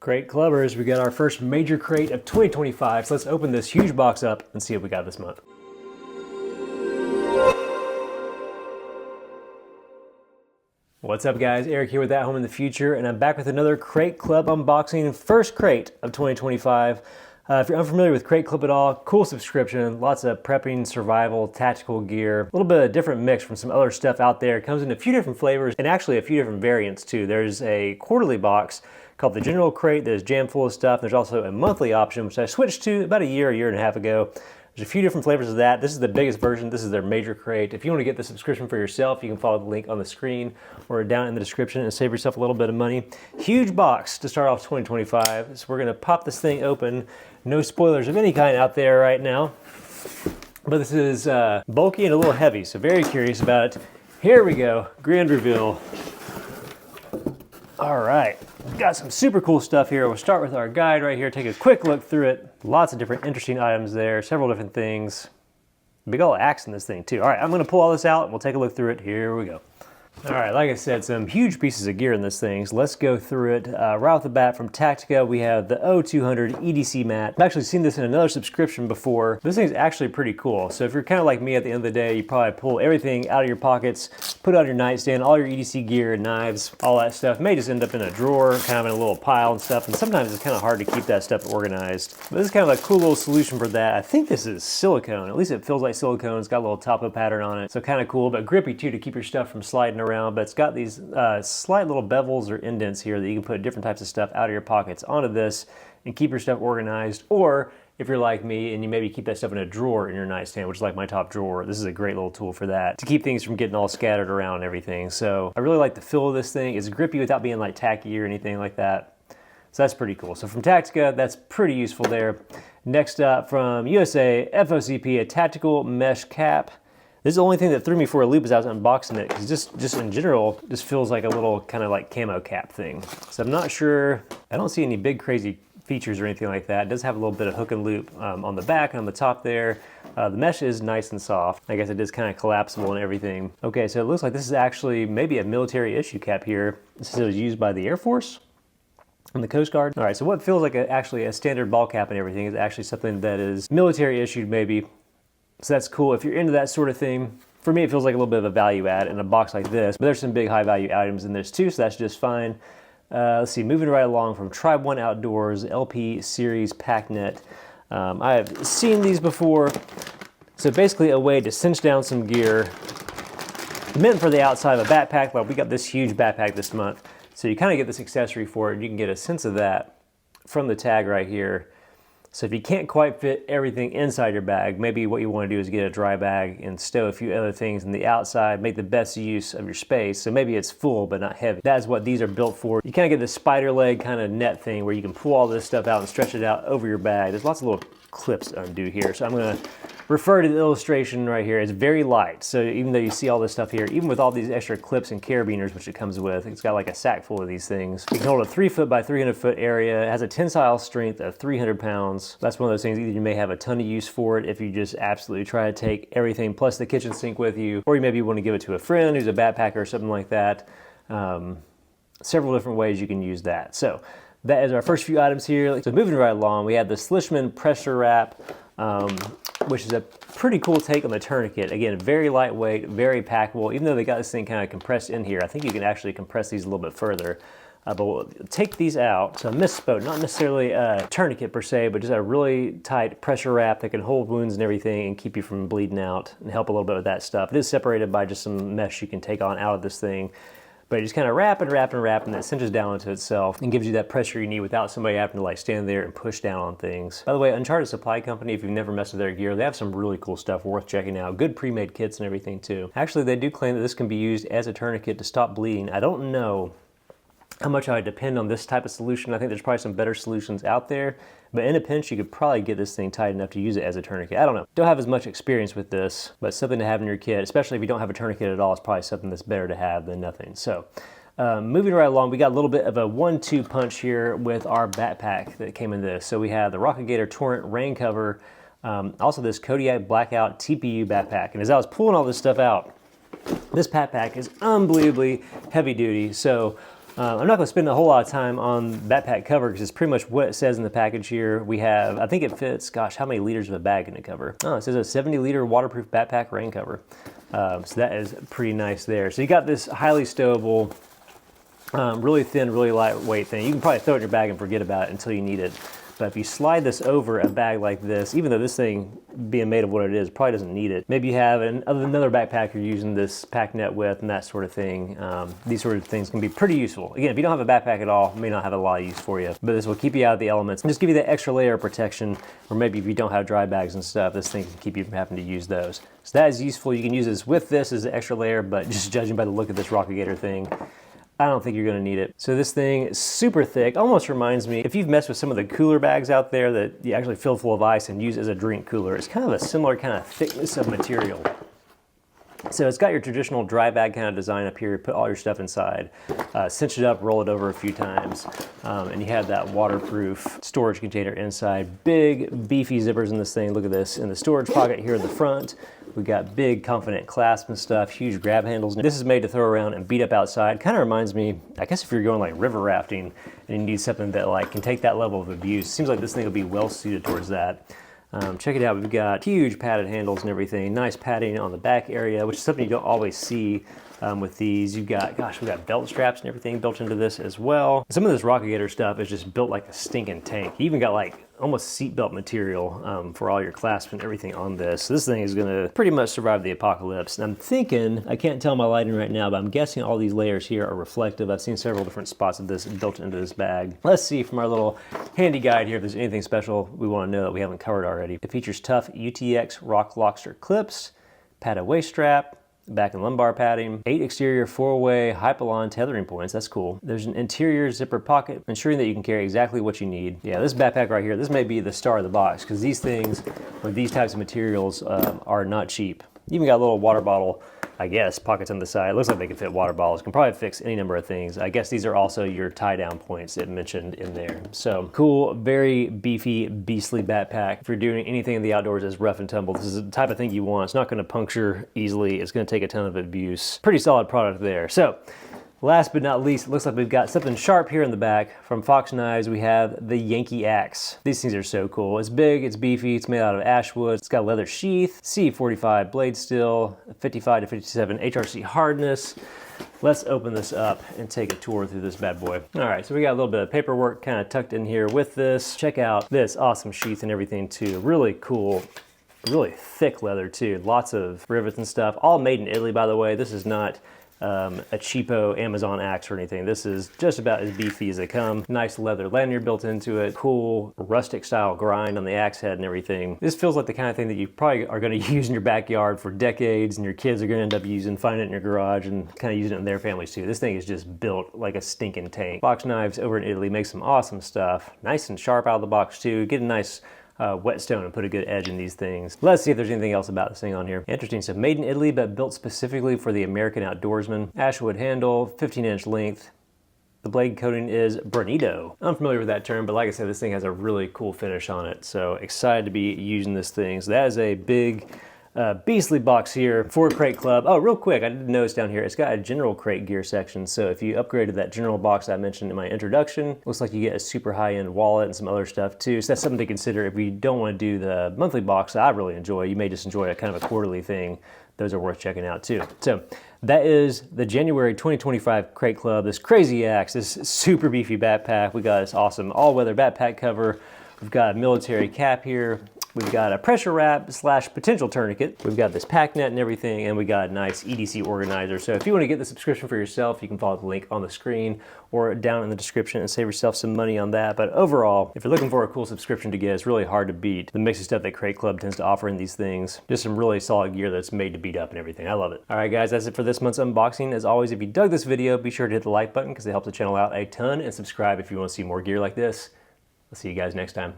Crate Clubbers, we got our first major crate of 2025, so let's open this huge box up and see what we got this month. What's up guys, Eric here with At Home in the Future, and I'm back with another Crate Club unboxing, first crate of 2025. If you're unfamiliar with Crate Club at all, cool subscription, lots of prepping, survival, tactical gear, a little bit of different mix from some other stuff out there. It comes in a few different flavors and actually a few different variants too. There's a quarterly box called the General Crate that is jam full of stuff. There's also a monthly option, which I switched to about a year and a half ago. There's a few different flavors of that. This is the biggest version. This is their major crate. If you want to get the subscription for yourself, you can follow the link on the screen or down in the description and save yourself a little bit of money. Huge box to start off 2025. So we're going to pop this thing open. No spoilers of any kind out there right now. But this is bulky and a little heavy, so very curious about it. Here we go. Grand reveal. All right. Got some super cool stuff here. We'll start with our guide right here, take a quick look through it. Lots of different interesting items there, several different things. Big old axe in this thing too. All right, I'm gonna pull all this out and we'll take a look through it. Here we go. All right, like I said, some huge pieces of gear in this thing, so let's go through it. Right off the bat from Tactica, we have the O200 EDC mat. I've actually seen this in another subscription before. This thing's actually pretty cool. So if you're kind of like me at the end of the day, you probably pull everything out of your pockets, put it on your nightstand, all your EDC gear, knives, all that stuff may just end up in a drawer, kind of in a little pile and stuff, and sometimes it's kind of hard to keep that stuff organized. But this is kind of a cool little solution for that. I think this is silicone. At least it feels like silicone. It's got a little top-up pattern on it, so kind of cool, but grippy too to keep your stuff from sliding around. But it's got these slight little bevels or indents here that you can put different types of stuff out of your pockets onto this and keep your stuff organized. Or if you're like me and you maybe keep that stuff in a drawer in your nightstand, which is like my top drawer, this is a great little tool for that, to keep things from getting all scattered around and everything. So I really like the feel of this thing. It's grippy without being like tacky or anything like that. So that's pretty cool. So from Tactica, that's pretty useful there. Next up from USA, FOCP, a tactical mesh cap. This is the only thing that threw me for a loop as I was unboxing it, because just in general, just feels like a little kind of like camo cap thing. So I'm not sure, I don't see any big crazy features or anything like that. It does have a little bit of hook and loop on the back and on the top there. The mesh is nice and soft. I guess it is kind of collapsible and everything. Okay, so it looks like this is actually maybe a military issue cap here. This is used by the Air Force and the Coast Guard. All right, so what feels like actually a standard ball cap and everything is actually something that is military issued maybe. So that's cool if you're into that sort of thing. For me, it feels like a little bit of a value add in a box like this, but there's some big high value items in this too, so that's just fine. Let's see, moving right along from Tribe One Outdoors, LP Series Pack Net. I've seen these before. So basically a way to cinch down some gear, meant for the outside of a backpack. Well, we got this huge backpack this month, so you kind of get this accessory for it. You can get a sense of that from the tag right here. So if you can't quite fit everything inside your bag, maybe what you want to do is get a dry bag and stow a few other things in the outside, make the best use of your space. So maybe it's full but not heavy. That is what these are built for. You kind of get the spider leg kind of net thing where you can pull all this stuff out and stretch it out over your bag. There's lots of little clips to undo here. So I'm going to refer to the illustration right here. It's very light. So even though you see all this stuff here, even with all these extra clips and carabiners, which it comes with, it's got like a sack full of these things. You can hold a 3 foot by 300 foot area. It has a tensile strength of 300 pounds. That's one of those things, either you may have a ton of use for it if you just absolutely try to take everything plus the kitchen sink with you, or you maybe want to give it to a friend who's a backpacker or something like that. Several different ways you can use that. So that is our first few items here. So moving right along, we have the Slishman pressure wrap, which is a pretty cool take on the tourniquet. Again, very lightweight, very packable. Even though they got this thing kind of compressed in here, I think you can actually compress these a little bit further. But we'll take these out. So I misspoke, not necessarily a tourniquet per se, but just a really tight pressure wrap that can hold wounds and everything and keep you from bleeding out and help a little bit with that stuff. It is separated by just some mesh you can take on out of this thing. But you just kind of wrap and wrap and wrap, and that cinches down into itself and gives you that pressure you need without somebody having to like stand there and push down on things. By the way, Uncharted Supply Company, if you've never messed with their gear, they have some really cool stuff worth checking out. Good pre-made kits and everything too. Actually, they do claim that this can be used as a tourniquet to stop bleeding. I don't know how much I would depend on this type of solution. I think there's probably some better solutions out there, but in a pinch, you could probably get this thing tight enough to use it as a tourniquet. I don't know. Don't have as much experience with this, but something to have in your kit, especially if you don't have a tourniquet at all, it's probably something that's better to have than nothing. So moving right along, we got a little bit of a 1-2 punch here with our backpack that came in this. So we have the Rocket Gator Torrent rain cover, also this Kodiak Blackout TPU backpack. And as I was pulling all this stuff out, this backpack is unbelievably heavy duty. So I'm not going to spend a whole lot of time on backpack cover because it's pretty much what it says in the package here. We have, I think it fits, gosh, how many liters of a bag can it cover? Oh, it says a 70-liter waterproof backpack rain cover. So that is pretty nice there. So you got this highly stowable, really thin, really lightweight thing. You can probably throw it in your bag and forget about it until you need it. But if you slide this over a bag like this, even though this thing being made of what it is probably doesn't need it, maybe you have another backpack you're using this pack net with and that sort of thing. These sort of things can be pretty useful. Again, if you don't have a backpack at all, it may not have a lot of use for you, but this will keep you out of the elements and just give you that extra layer of protection. Or maybe if you don't have dry bags and stuff, this thing can keep you from having to use those. So that is useful. You can use this with this as an extra layer, but just judging by the look of this Rocket Gator thing, I don't think you're going to need it. So this thing is super thick, almost reminds me, if you've messed with some of the cooler bags out there that you actually fill full of ice and use as a drink cooler, it's kind of a similar kind of thickness of material. So it's got your traditional dry bag kind of design up here, put all your stuff inside, cinch it up, roll it over a few times, and you have that waterproof storage container inside. Big, beefy zippers in this thing. Look at this. In the storage pocket here in the front, we've got big, confident clasp and stuff, huge grab handles. This is made to throw around and beat up outside. Kind of reminds me, I guess if you're going like river rafting and you need something that like can take that level of abuse, seems like this thing will be well suited towards that. Check it out, we've got huge padded handles and everything, nice padding on the back area, which is something you don't always see with these. You've got, gosh, we've got belt straps and everything built into this as well. Some of this Rocket Gator stuff is just built like a stinking tank. You even got like almost seatbelt material for all your clasps and everything on this. So this thing is gonna pretty much survive the apocalypse. And I'm thinking, I can't tell my lighting right now, but I'm guessing all these layers here are reflective. I've seen several different spots of this built into this bag. Let's see from our little handy guide here if there's anything special we wanna know that we haven't covered already. It features tough UTX rock lobster clips, padded waist strap, back and lumbar padding, 8 exterior 4-way Hypalon tethering points. That's cool. There's an interior zipper pocket, ensuring that you can carry exactly what you need. Yeah, this backpack right here, this may be the star of the box because these things with these types of materials are not cheap. You even got a little water bottle, I guess, pockets on the side. It looks like they can fit water bottles. Can probably fix any number of things. I guess these are also your tie-down points it mentioned in there. So cool, very beefy, beastly backpack. If you're doing anything in the outdoors that's rough and tumble, this is the type of thing you want. It's not gonna puncture easily. It's gonna take a ton of abuse. Pretty solid product there. So last but not least, it looks like we've got something sharp here in the back. From Fox Knives, we have the Yankee Axe. These things are so cool. It's big, it's beefy, it's made out of ash wood. It's got a leather sheath, C45 blade steel, 55 to 57 HRC hardness. Let's open this up and take a tour through this bad boy. All right, so we got a little bit of paperwork kind of tucked in here with this. Check out this awesome sheath and everything too. Really cool. Really thick leather too. Lots of rivets and stuff. All made in Italy, by the way. This is not a cheapo Amazon axe or anything. This is just about as beefy as they come. Nice leather lanyard built into it. Cool rustic style grind on the axe head and everything. This feels like the kind of thing that you probably are going to use in your backyard for decades, and your kids are going to end up using, finding it in your garage and kind of using it in their families too. This thing is just built like a stinking tank. Fox Knives over in Italy make some awesome stuff. Nice and sharp out of the box too. Get a nice whetstone and put a good edge in these things. Let's see if there's anything else about this thing on here. Interesting stuff. Made in Italy, but built specifically for the American outdoorsman. Ashwood handle, 15-inch length. The blade coating is Bonito. I'm familiar with that term, but like I said, this thing has a really cool finish on it. So excited to be using this thing. So that is a big beastly box here for Crate Club. Oh, real quick, I did notice down here, it's got a general crate gear section. So if you upgraded that general box I mentioned in my introduction, looks like you get a super high-end wallet and some other stuff too. So that's something to consider if you don't want to do the monthly box that I really enjoy. You may just enjoy a kind of a quarterly thing. Those are worth checking out too. So that is the January 2025 Crate Club. This crazy axe, this super beefy backpack. We got this awesome all-weather backpack cover. We've got a military cap here. We've got a pressure wrap / potential tourniquet. We've got this pack net and everything, and we got a nice EDC organizer. So if you want to get the subscription for yourself, you can follow the link on the screen or down in the description and save yourself some money on that. But overall, if you're looking for a cool subscription to get, it's really hard to beat the mix of stuff that Crate Club tends to offer in these things. Just some really solid gear that's made to beat up and everything. I love it. All right, guys, that's it for this month's unboxing. As always, if you dug this video, be sure to hit the like button because it helps the channel out a ton, and subscribe if you want to see more gear like this. I'll see you guys next time.